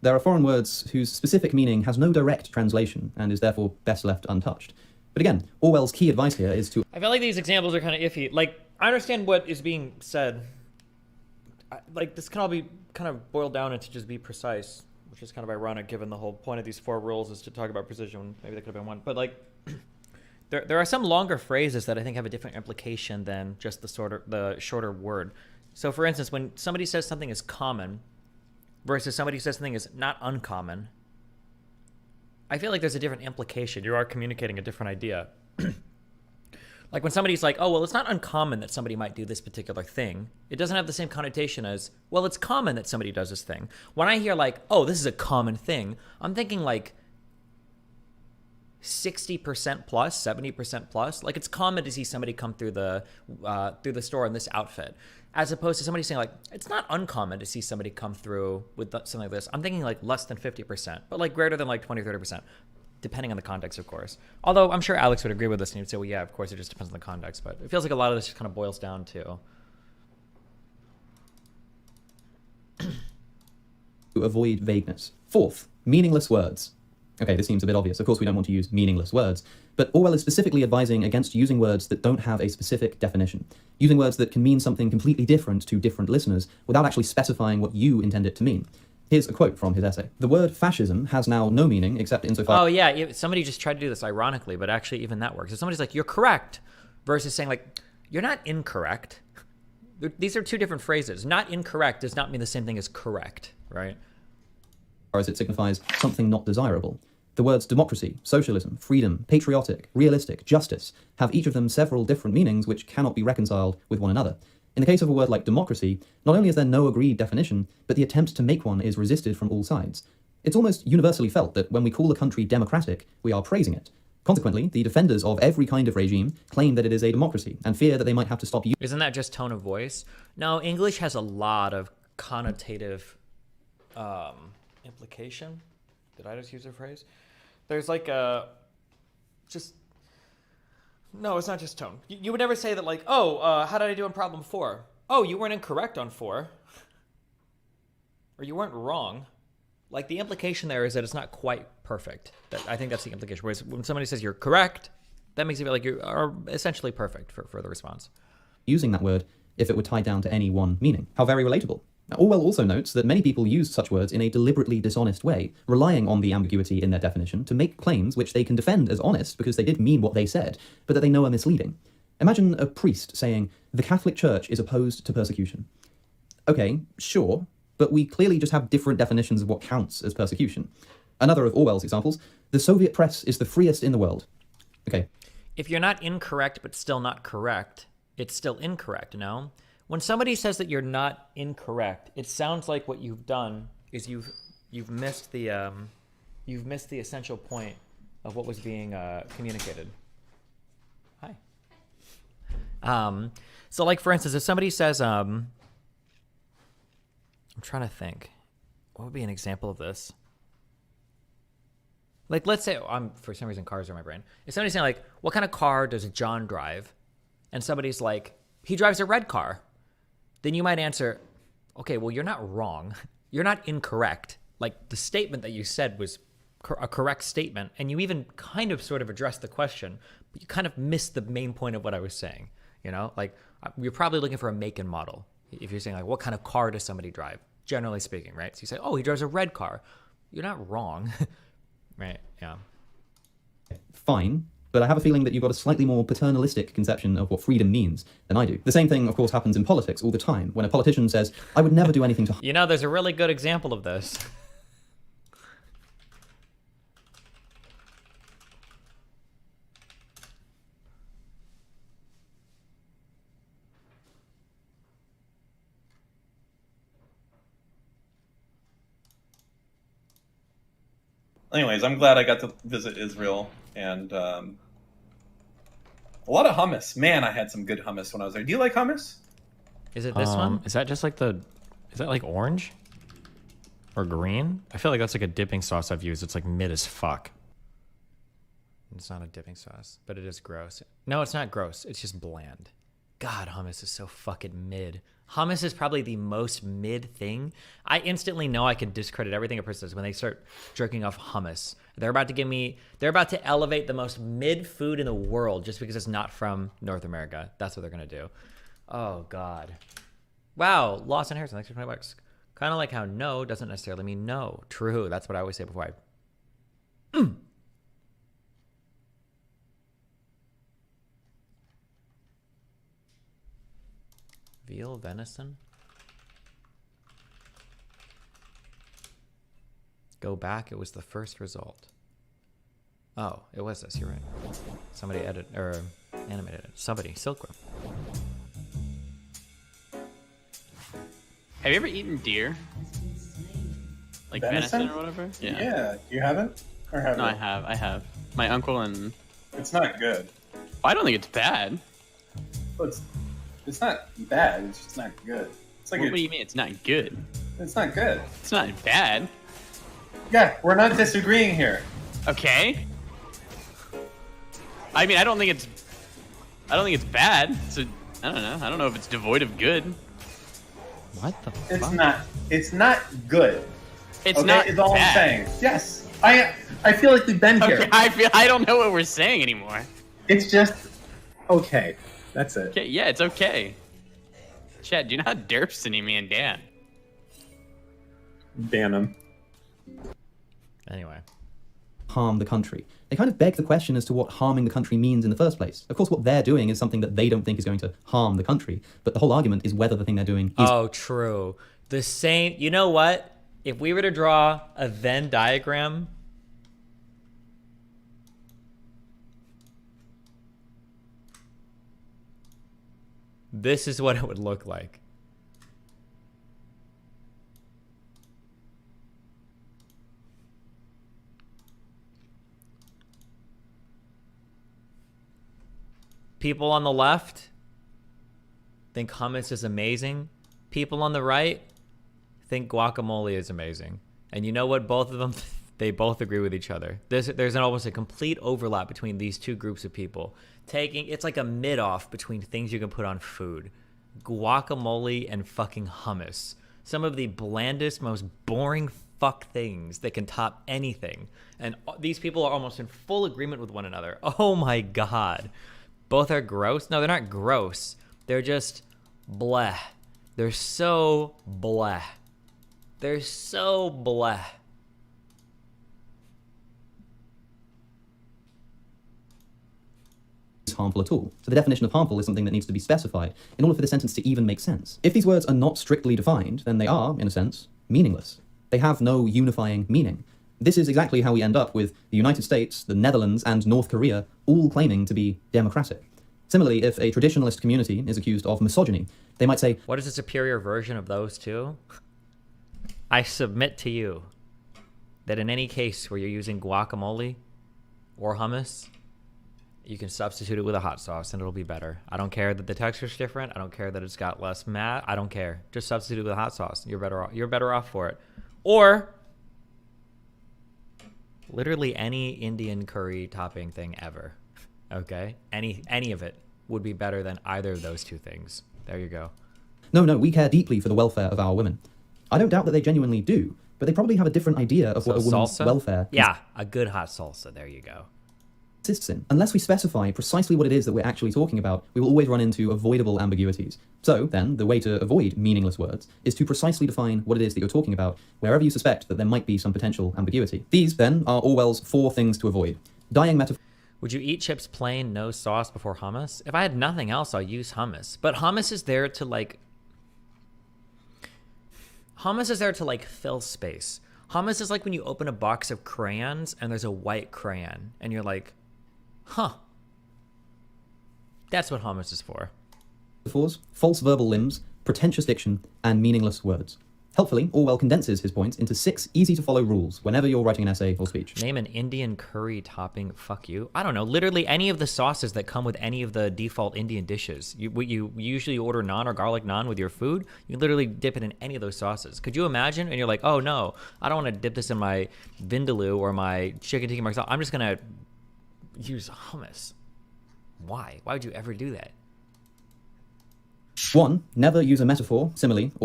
There are foreign words whose specific meaning has no direct translation and is therefore best left untouched. But again, Orwell's key advice here is to... I feel like these examples are kind of iffy. Like, I understand what is being said. Like, this can all be kind of boiled down into just be precise, which is kind of ironic given the whole point of these 4 rules is to talk about precision. Maybe that could have been one. But, like, there are some longer phrases that I think have a different implication than just the shorter word. So, for instance, when somebody says something is common versus somebody says something is not uncommon, I feel like there's a different implication. You are communicating a different idea. Like when somebody's like, oh, well, it's not uncommon that somebody might do this particular thing. It doesn't have the same connotation as, well, it's common that somebody does this thing. When I hear like, oh, this is a common thing, I'm thinking like 60% plus, 70% plus. Like it's common to see somebody come through the store in this outfit, as opposed to somebody saying like, it's not uncommon to see somebody come through with something like this. I'm thinking like less than 50%, but like greater than like 20, 30%. Depending on the context, of course. Although I'm sure Alex would agree with this and he'd say, well, yeah, of course, it just depends on the context. But it feels like a lot of this just kind of boils down to avoid vagueness. Fourth, meaningless words. Okay, this seems a bit obvious. Of course, we don't want to use meaningless words. But Orwell is specifically advising against using words that don't have a specific definition. Using words that can mean something completely different to different listeners without actually specifying what you intend it to mean. Here's a quote from his essay. The word fascism has now no meaning except insofar... Oh, yeah. Somebody just tried to do this ironically, but actually even that works. If somebody's like, you're correct, versus saying like, you're not incorrect. These are 2 different phrases. Not incorrect does not mean the same thing as correct, right? As it signifies something not desirable. The words democracy, socialism, freedom, patriotic, realistic, justice have each of them several different meanings which cannot be reconciled with one another. In the case of a word like democracy, not only is there no agreed definition, but the attempt to make one is resisted from all sides. It's almost universally felt that when we call a country democratic, we are praising it. Consequently, the defenders of every kind of regime claim that it is a democracy and fear that they might have to stop using... Isn't that just tone of voice? No, English has a lot of connotative implication. Did I just use a phrase? There's like a... just... No, it's not just tone. You would never say that like, oh, how did I do in problem 4? Oh, you weren't incorrect on 4. Or you weren't wrong. Like the implication there is that it's not quite perfect. I think that's the implication. Whereas when somebody says you're correct, that makes it feel like you are essentially perfect for the response. Using that word if it were tied down to any one meaning. How very relatable. Now, Orwell also notes that many people use such words in a deliberately dishonest way, relying on the ambiguity in their definition to make claims which they can defend as honest because they did mean what they said, but that they know are misleading. Imagine a priest saying, the Catholic Church is opposed to persecution. Okay, sure, but we clearly just have different definitions of what counts as persecution. Another of Orwell's examples, the Soviet press is the freest in the world. Okay. If you're not incorrect but still not correct, it's still incorrect, no? When somebody says that you're not incorrect, it sounds like what you've done is you've missed the essential point of what was being communicated. Hi. So like for instance, if somebody says, I'm trying to think, what would be an example of this? Like let's say for some reason cars are in my brain. If somebody's saying like, what kind of car does John drive? And somebody's like, he drives a red car. Then you might answer, okay, well, you're not wrong. You're not incorrect. Like the statement that you said was a correct statement. And you even kind of sort of addressed the question, but you kind of missed the main point of what I was saying. You know, like you're probably looking for a make and model. If you're saying like, what kind of car does somebody drive? Generally speaking, right? So you say, oh, he drives a red car. You're not wrong. Right, yeah. Fine. But I have a feeling that you've got a slightly more paternalistic conception of what freedom means than I do. The same thing, of course, happens in politics all the time, when a politician says, I would never do anything to... You know, there's a really good example of this. Anyways, I'm glad I got to visit Israel and... a lot of hummus. Man, I had some good hummus when I was there. Do you like hummus? Is it this one? Is that just like is that like orange? Or green? I feel like that's like a dipping sauce I've used. It's like mid as fuck. It's not a dipping sauce, but it is gross. No, it's not gross. It's just bland. God, hummus is so fucking mid. Hummus is probably the most mid thing. I instantly know I can discredit everything a person says when they start jerking off hummus. They're about to elevate the most mid food in the world just because it's not from North America. That's what they're gonna do. Oh God. Wow, Lawson Harrison, thanks for $20. Kind of like how no doesn't necessarily mean no. True, that's what I always say before I... Veal venison? Go back, it was the first result. Oh, it was this, you're right. Somebody animated it. Somebody, Silkworm. Have you ever eaten deer? Like venison, or whatever? Yeah. You haven't? Or have No, you? I have. My uncle and... It's not good. I don't think it's bad. Well, it's not bad. It's just not good. It's like What do you mean it's not good? it's not good. It's not bad. Yeah, we're not disagreeing here. Okay. I mean, I don't think it's bad. So I don't know. I don't know if it's devoid of good. What the It's fuck? not. It's not good. It's Okay, not is all bad. I'm saying. Yes, I feel like we've been here. Okay, I don't know what we're saying anymore. It's just okay. That's it. Okay, yeah, it's okay. Chad, do you know how derps any man Dan? Ban him. Anyway. Harm the country. They kind of beg the question as to what harming the country means in the first place. Of course, what they're doing is something that they don't think is going to harm the country, but the whole argument is whether the thing they're doing is Oh, true. The same. You know what? If we were to draw a Venn diagram, this is what it would look like. People on the left think hummus is amazing. People on the right think guacamole is amazing. And you know what? Both of them, they both agree with each other. There's almost a complete overlap between these two groups of people. It's like a mid-off between things you can put on food. Guacamole and fucking hummus. Some of the blandest, most boring fuck things that can top anything. And these people are almost in full agreement with one another. Oh my God. Both are gross. No, they're not gross. They're just bleh. They're so bleh. They're so bleh. harmful at all. So the definition of harmful is something that needs to be specified in order for the sentence to even make sense. If these words are not strictly defined, then they are, in a sense, meaningless. They have no unifying meaning. This is exactly how we end up with the United States, the Netherlands, and North Korea all claiming to be democratic. Similarly, if a traditionalist community is accused of misogyny, they might say, what is a superior version of those two? I submit to you that in any case where you're using guacamole or hummus, you can substitute it with a hot sauce and it'll be better. I don't care that the texture's different. I don't care that it's got less matte. I don't care. Just substitute it with a hot sauce. You're better off. You're better off for it. Or literally any Indian curry topping thing ever. Okay? Any of it would be better than either of those two things. There you go. no, we care deeply for the welfare of our women. I don't doubt that they genuinely do, but they probably have a different idea of what a woman's salsa? welfare Yeah, a good hot salsa. There you go. consists in. Unless we specify precisely what it is that we're actually talking about, we will always run into avoidable ambiguities. So, then, the way to avoid meaningless words is to precisely define what it is that you're talking about, wherever you suspect that there might be some potential ambiguity. These, then, are Orwell's 4 things to avoid. Dying metaphor. Would you eat chips plain, no sauce before hummus? If I had nothing else, I'll use hummus. But hummus is there to fill space. Hummus is like when you open a box of crayons and there's a white crayon and you're like, huh. That's what hummus is for. Metaphors, false verbal limbs, pretentious diction, and meaningless words. Helpfully, Orwell condenses his points into 6 easy-to-follow rules whenever you're writing an essay or speech. Name an Indian curry topping. Fuck you. I don't know. Literally any of the sauces that come with any of the default Indian dishes. You usually order naan or garlic naan with your food. You can literally dip it in any of those sauces. Could you imagine? And you're like, oh no, I don't want to dip this in my vindaloo or my chicken tikka masala. I'm just going to use hummus. Why? Why would you ever do that? 1. Never use a metaphor, simile, or